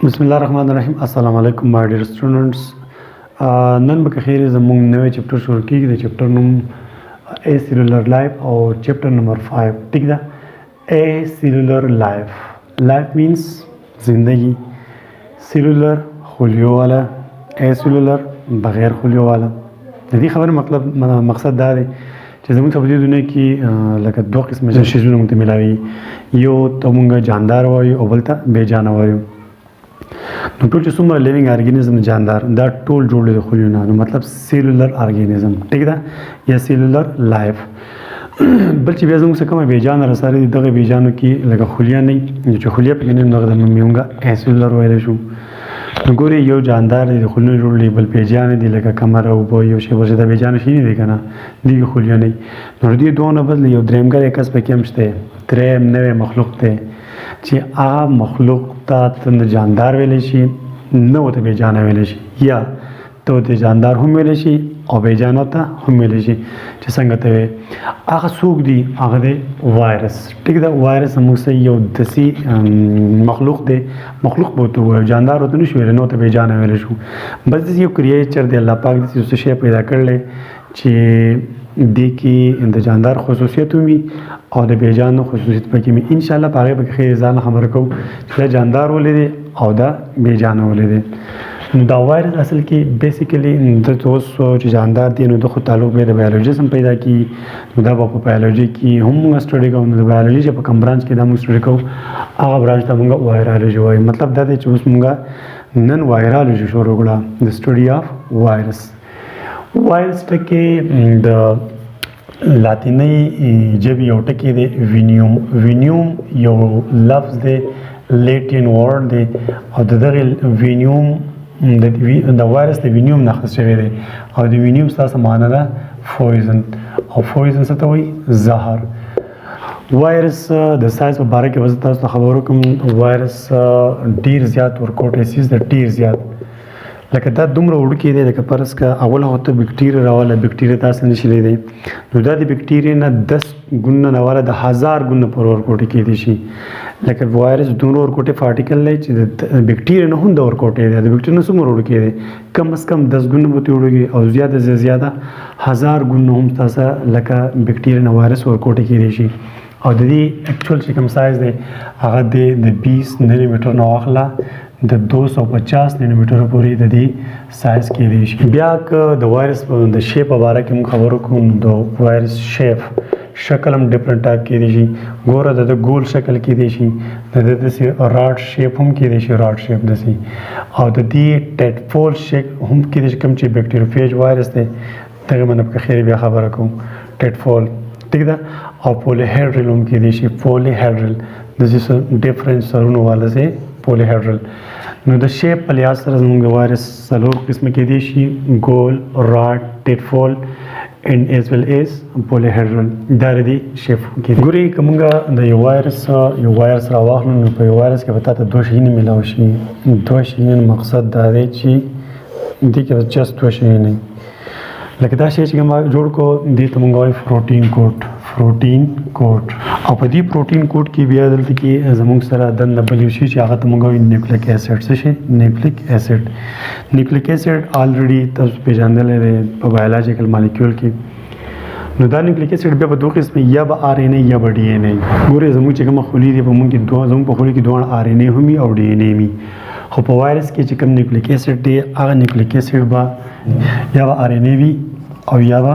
بسم الله الرحمن الرحیم. السلام علیکم مای ډیر سټوډنټس. نن به خیر زموږ نوې چپټر شروع کیږي. د چپټر نوم Acellular لایف او چپټر نمبر 5. ٹھیک ده. Acellular لایف مینس زندگی، سیلولر خلیو والا، Acellular بغیر خلیو والا. د دې خبرې مقصد دا دی چې زموږ په دې دنیا کې لکه دوه قسمه شیزونه موږ ته ملاوي. یو ته موږ جاندار وایو او بل ته بې جانه وایو. نو ټول چې څومره لیوینګ ارګینزم جاندار دا ټول جوړ دي خلیونه، نو مطلب سیلولر ارګینزم. ټیک ده یا سیلولر لایف. بل چې بیا زموږ څه کومه بې جانه رساره دي، دغه بې جانو کې لکه خلیه نه وي چې خلیه پکې نه وي، دغه د موږ Acellular ویلی شو. نو ګورې یو جاندار دی، د خلیونه جوړ دي، بل بې جانه دي لکه کمر او اوبه یو شی ورشه د بې جانه شي نه دی که نه، دغه خلیه نه وي. نو دې دوه نه بدل یو درېمګری کس پکې هم شته، درېم نوی مخلوق دی چې هغه مخلوق ته ته جاندار ویلی شي، نه ورته بې جانه ویلی شي، یا ته ورته جاندار هم ویلی شي او بې جانه ته هم ویلی شي. چې څنګه ته وایې هغه څوک دی؟ هغه دی وایرس. ټیک ده. وایرس زموږ سره یو داسې مخلوق دی، مخلوق به ورته ووایو، جاندار ورته نه شو ویلی، نه ورته بې جانه ویلی شو. بس داسې یو کریچر دی، الله پاک داسې یو څه شی پیدا کړلی چې دې کې د جاندار خصوصیت وي او د بې جانه خصوصیت پکې وي. انشاءالله په هغې به کې ځان خبره کوو چې دا جاندار ولې دی او دا بې جانه ولې دی. نو دا وایرس اصل کې بیسیکلی دلته اوس چې جاندار دی نو د خو تعلق به د بایولوژي سم پیدا کیږي. نو دا به په بایولوژي کې هم موږ سټډي کوو. نو د بایولوژي چې په کوم برانچ کې دا موږ سټډي کوو هغه برانچ ته موږ وایرالوژي وایو. مطلب دا دی چې اوس موږ نن وایرالوژي شروع کړه، د سټډي آف وایرس. وایرس ټکي د لاتینی ژبې یو ټکی دی وینیوم. وینیوم یو لفظ دی، لیټین ورډ دی، او د دغه وینیوم د وایرس د وینیوم نه اخیستل شوی دی، او د وینیوم ستاسو معنا ده پویزن، او پویزن څه ته وایي؟ زهر. وایرس د سایز په باره کې به زه تاسو ته خبر وکړم. وایرس ډېر زیات ورکوټیسیس دی، ډېر زیات. لکه دا دومره وړوکی دی لکه فرض که اوله خو ته بکټیریا راواله، بکټیریا تاسو نشي لیدی، نو دا د بکټیریا نه 10 ګونه نه واله د 1000 ګونه پر ورکوټي کېدی شي. لکه وایرس دومره ورکوټي پارټیکل دی چې د بکټیریا نه هم د ورکوټي دی. د بکټیریا نه څومره وړوکی دی؟ کم از کم 10 ګونه به ترې وړوکی، او زیاده سے زیاده 1000 ګونه هم تاسو لکه بکټیریا نه وایرس ورکوټي کېدی شي. او د دې اکچوال چې کوم سایز دی هغه د 20 ننی میټر نه واخله د 250 ننی میټر پورې د دې سایز کېدی شي. بیا که د وایرس د شیپ په باره کې موږ خبرو کوو، د وایرس شیپ شکل هم ډفرنٹ ټایپ کېدی شي. ګوره د ګول شکل کېدی شي، د داسې راډ شیپ هم کېدی شي، راډ شیپ داسې، او د دې ټیټفول شیپ هم کېدی شي. کوم چې بیکټیریوفیج وایرس دی دغه باندې په خیر بیا خبره کوم، ټیټفول. ټیک ده. او پولیهیډرل هم کېدی شي، پولیهیډرل داسې ډفرنٹ سرونو والا سي پولیهیډرل. نو د شیپ په لحاظ سره زموږ وایرس څلور قسمه کېدی شي، ګول، راډ، ټیټفول and as well as polyhedral. دا د دې شیپ کې ګورئ که موږ د یو وایرس راواخلو نو په یو وایرس کې به تاته دوه شیونه میلاو شي. دوه شیونه مقصد دا دی چې دې کې به جست دوه شیونه لکه دا شی چې کوم جوړ کو دې ته موږ وایو پروټین کوډ. پروټین کوډ. او په دې پروټین کوډ کې بیا دلته کې زموږ سره دننه بل یو شی چې هغه ته موږ وایو نیوکلیک اسید. څه شی؟ نیوکلیک اسید. نیوکلیک اسید الریډي تاسو پیژندلی دی په بایولوژیکل مالیکول کې. نو دا نیوکلیک اسید بیا په دوه قسمه، یا به آر ان ای یا به ډي ان ای. ګورئ زموږ چې کومه خولي دی په موږ کې زموږ په خولي کې دواړه آر ان ای هم وي او ډي ان ای وي. خو په وایرس کې چې کوم نیوکلیک اسید دی هغه نیوکلیک اسید به یا به آر ان ای وي او یا به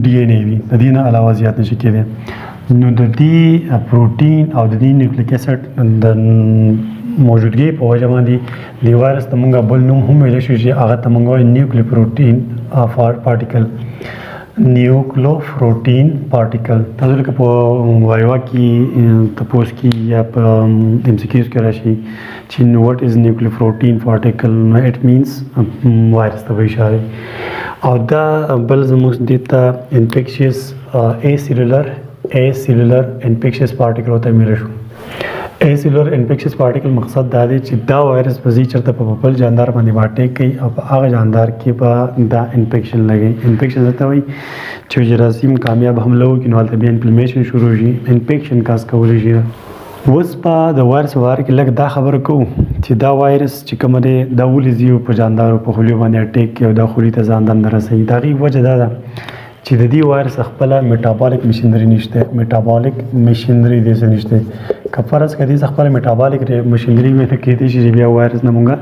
ډي ان ای وي، د دې نه علاوه زیات نشي کېدی. نو د دې پروټین او د دې نیوکلیک اسید د موجودګۍ په وجه باندې د وایرس ته موږ بل نوم هم ویلی شو چې هغه ته موږ وایو نیوکلي پروټین پارټیکل. نیوکلو پروټین پارټیکل. تاسو لکه په وایوا کې تپوس کې یا په ایم سی کیوز کې راشي چې واټ از نیوکلي پروټین پارټیکل، نو اټ مینس وایرس ته به اشاره. او دا بل زموږ دې ته انفیکشیس Acellular انفیکشیس پارټیکل ورته ویلی شو. Acellular انفیکشیس پارټیکل مقصد دا دی چې دا وایرس به ځي چېرته په خپل جاندار باندې واټیک کوي او په هغه جاندار کې به دا انفیکشن لګوي. انفیکشن څه ته وایي؟ چې جراثیم کامیاب حمله وکړي نو هلته بیا انفلمیشن شروع شي، انفیکشن کاز کولی شي. اوس په د وایرس په باره کې لږ دا خبره کوو چې دا وایرس چې کومه دی دا ولې ځي په جاندارو په خولي باندې اټیک کوي او دا خولي ته ځان دننه رسوي. د هغې وجه دا ده چې د دې وایرس خپله میټابالیک مشینري نشته. میټابالیک مشینري دې څه نشته. که فرض کړه دې خپله میټابالیک مشینري وي ته کېدای شي چې بیا وایرس نه مونږه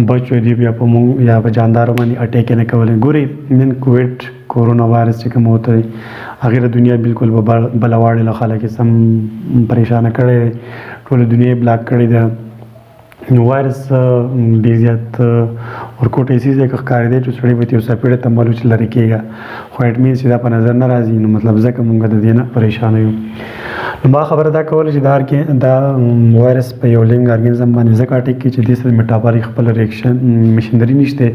بچ دی بیا په مونږ یا په جاندارو باندې اټیک نه کولی. ګورئ نن کوویډ کورونا وایرس چې کوم وته دی هغې د دنیا بالکل بله واړې له خلک یې سم پریشانه کړی دی. ټوله دنیا یې بلاک کړې ده. نو وایرس ډېر زیات ورکوټی څیز دی که ښکارېدی چې سړی به ترې یو څپېړه تمبل و چې لرې کېږه خو اټ مینس چې دا په نظر نه راځي. نو مطلب ځکه مونږ د دې نه پریشانه یو. نو ما خبره دا کوله چې دا وایرس په یو لینګ ارګنزم باندې ځکه اټیک کوي چې دې سره میټابالیک خپل ریاکشن مشینري نشته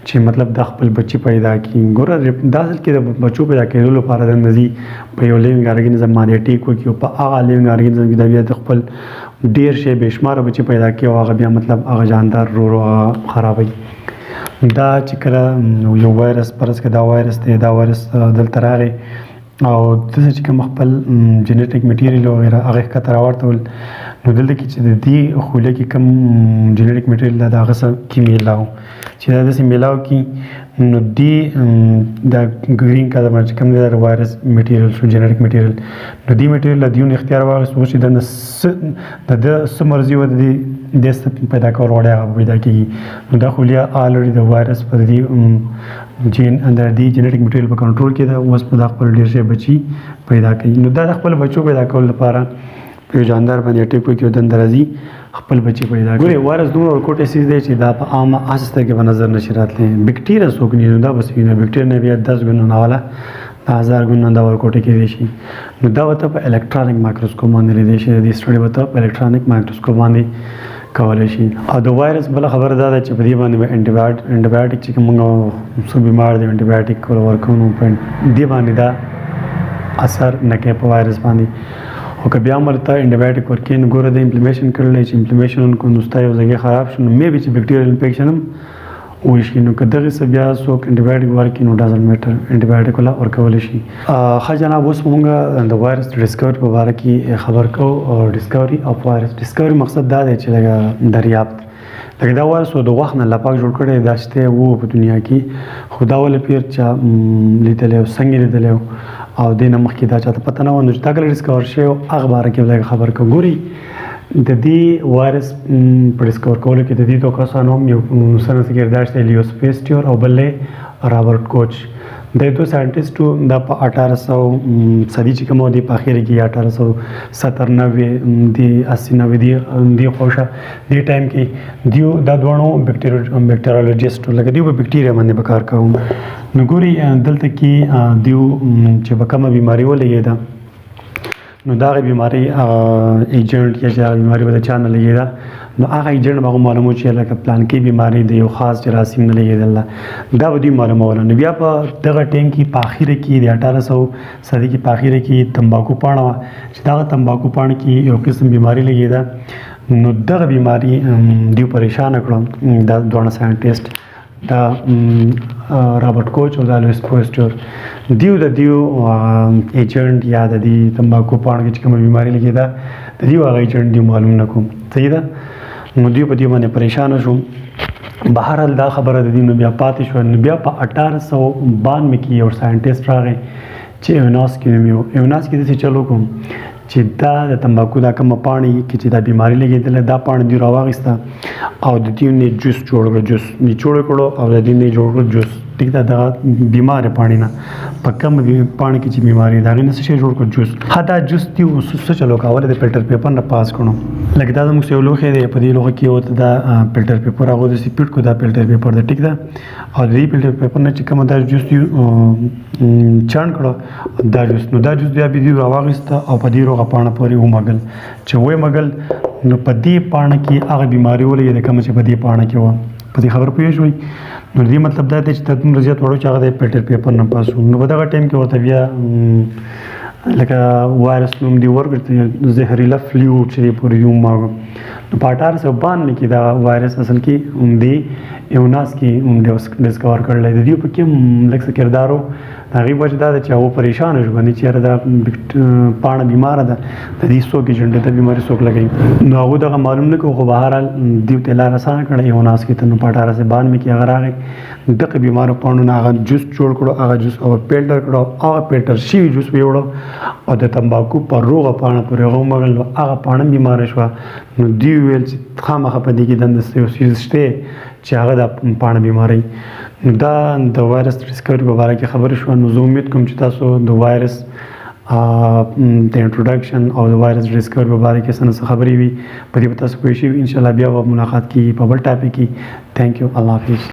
چې مطلب دا خپل بچي پیدا کړي. ګوره دا اصل کې د بچو پیدا کېدو لپاره دننه ځي په یو لینګ ارګنزم باندې اټیک وکړي او په هغه لینګ ارګنزم کې دا بیا د خپل ډېر شی بې شماره بچي پیدا کړي او هغه بیا مطلب هغه جاندار رو خرابوي. دا چې کله یو وایرس فرض کړه دا وایرس دی دا وایرس دلته راغی او داسې چې کوم خپل جنیټیک میټیریل وغیره هغه ښکته راورتول نو دلته کې چې د دې خوله کې کوم جنیټیک میټیریل ده د هغه سره کې میلاو چې دا داسې میلاو کې نو دې دا ګرین کلر باندې چې کوم دی د وایرس میټیریل شو جنیټیک میټیریل نو دې میټیریل له دیون اختیار واخیست اوس چې د ده څه مرضي وه د دې څه پیدا کول غواړي هغه پیدا کېږي. نو دا خولیا آلریډي د وایرس په دې جنیټیک میټیریل په کنټرول کې ده. اوس په دا خپل ډېر شی بچي پیدا کوي. نو دا د خپل بچو پیدا کولو لپاره په یو جاندار باندې اټیک وکړي او دنده راځي خپل بچي پیدا کړي. ګورې وایرس دومره ورکوټی څیز دی چې دا په عامه هسې سترګې په نظر نشي راتلی. بکټیریا څوک نه نو دا بس وي. نو بکټیریا نه بیا 10 ګونو والا 1000 ګونو دا ورکوټی کېدای شي. نو دا ورته په الکترونیک مایکروسکوپ باندې لیدلی شي. د دې سټډي ورته په الکترونیک مایکروسکوپ باندې کولی شي. او د وایرس بله خبره دا ده چې په دې باندې به انټیبایوټیک چې موږ څوک بیمار دی انټیبایوټیک ورکوو نو په دې باندې دا اثر نه کوي په وایرس باندې. او که بیا هم ورته انټیبایوټیک ورکوي نو ګوره د امپلیمیشن کړلی چې امپلیمیشن ونکړو نو ستا یو ځای خراب شو نو مې بي چې بکټیریل انفیکشن هم وشي. نو که دغې څه بیا څوک انټیبایوټیک ورکړي نو ډزنټ میټر انټیبایوټیک ولا ورکولی شي. ښه جناب اوس موږ د وایرس د ډسکوري په باره کې خبر کوو. او ډسکوري اف وایرس ډسکوري مقصد دا دی چې لکه دریافت لکه دا وایرس د وخت نه الله پاک جوړ کړی دا شته وو په دنیا کې خو دا ولې پیر چا لیدلی او څنګه لیدلی او دې نه مخکې دا چاته پته نه وه نو چې دا کله ډسکور شوی هغه باره کې لږ خبر کوو. ګورئ د دې وایرس په ډسکور کولو کې د دې دوه کسانو هم یو سره سګرداشت دی لیوس پیسټیور او بل رابرټ کوچ. د دوه ساینټسټو دا په 1800 صدي چې کوم دی په اخر کې 1897 دی 80 دی خوشه دی ټایم کې دیو دا دوه بیکټیریولوژیسټ لکه دیو په بیکټیریا باندې به کار کوم. نو ګوري دلته کې دیو چې به کومه بیماری ولګېده نو دا بیماری ایجنټ یا چې بیماری به د چا نه لګېده نو هغه ایجنټ به معلومو چې لکه پلان کې بیماری د یو خاص جراثیم نه لګېدله دا به دوی معلوموله. نو بیا په دغه ټیم کې په اخره کې د 1800 صدي کې په اخره کې تمباکو پاڼه وه چې دغه تمباکو پاڼه کې یو قسم بیماری لګېده نو دغه بیماری دوی پریشانه کړه دا دواړه ساینټسټ دا رابرټ کوچ او دا لیوس پیسټیور دیو ایجنټ یا د دې تمباکو پاڼه کې چې کومه بیماری لګېده د دیو هغه ایجنټ دیو معلوم نه کوم. صحیح ده. نو دیو په دې باندې پریشانه شو. بهرحال دا خبره د دې نو بیا پاتې شوه. نو بیا په 1892 کې یو ساینټسټ راغی چې ایوناس کې نوم یو ایوناس کې داسې چلو کوم چې دا د تمباکو دا کومه پاڼې کې چې دا بیماری لګېدله دا پاڼه دوی راواخیسته او د دې نه جوس جوړ کړو جوس یې جوړ کړو او د دې نه جوړ کړو جوس ټیک ده دغه بیمارې پاڼې نه په کوم پاڼې کې چې بیماری د هغې نه څه شی جوړ کړو جوس. ها دا جوس دي اوس څه چلو کوله د فلټر پیپر نه پاس کړو لکه دا زموږ یو لوښی دی په دې لوښي کې ورته دا فلټر پیپر هغه داسې پیټ کړو دا فلټر پیپر دی ټیک ده او د دې فلټر پیپر نه چې کومه دا جوس دي چاڼ کړو دا جوس نو دا جوس بیا به دې راواخیسته او په دې روغه پاڼه پورې ومږل چې ومږل نو په دې پاڼه کې هغه بیماري ولګېده کومه چې په دې پاڼه کې وه. په دې خبر پوه شوئ. نو دې مطلب دا دی چې دا دومره زیات وړو چې هغه د فلټر پیپر نه پاس و. نو په دغه ټایم کې ورته بیا لکه وایرس نوم دی ورکړ زهریله فلویډ چې دی پورې وماغه. نو په 1892 کې دا وایرس اصل کې دی ایوناس کې ډسکور کړلی د دې په کې لږ څه کردار و هغې وجه دا ده چې هغه پریشانه شو باندې چېرې دا پاڼه بیماره ده د دې څوک یې جنډې ته بیماري څوک لګوي. نو هغوی دغه معلوم نه کړو خو بهرحال دوی ته یې لار اسانه کړه. یو ناس کې ته نو په 1892 کې هغه راغی دغه بیمارو پاڼو نه هغه جوس جوړ کړو. هغه جوس او فلټر کړو، هغه فلټر شوي جوس یې وړو او د تمباکو په روغه پاڼه پورې هغه ومږل، نو هغه پاڼه بیماره شوه. نو دوی ویل چې خامخا په دې کې دنده یو څیز شته چې هغه د پاڼه بیمارۍ. دا د وایرس ډسکوري په باره کې خبرې شوه. نو زه امید کوم چې تاسو د وایرس د انټروډکشن او د وایرس ډسکوري په باره کې څه نه څه خبرې وي په دې به تاسو پوه شئ. انشاءالله بیا به ملاقات کیږي په بل ټاپک کې. تھینک یو، الله حافظ.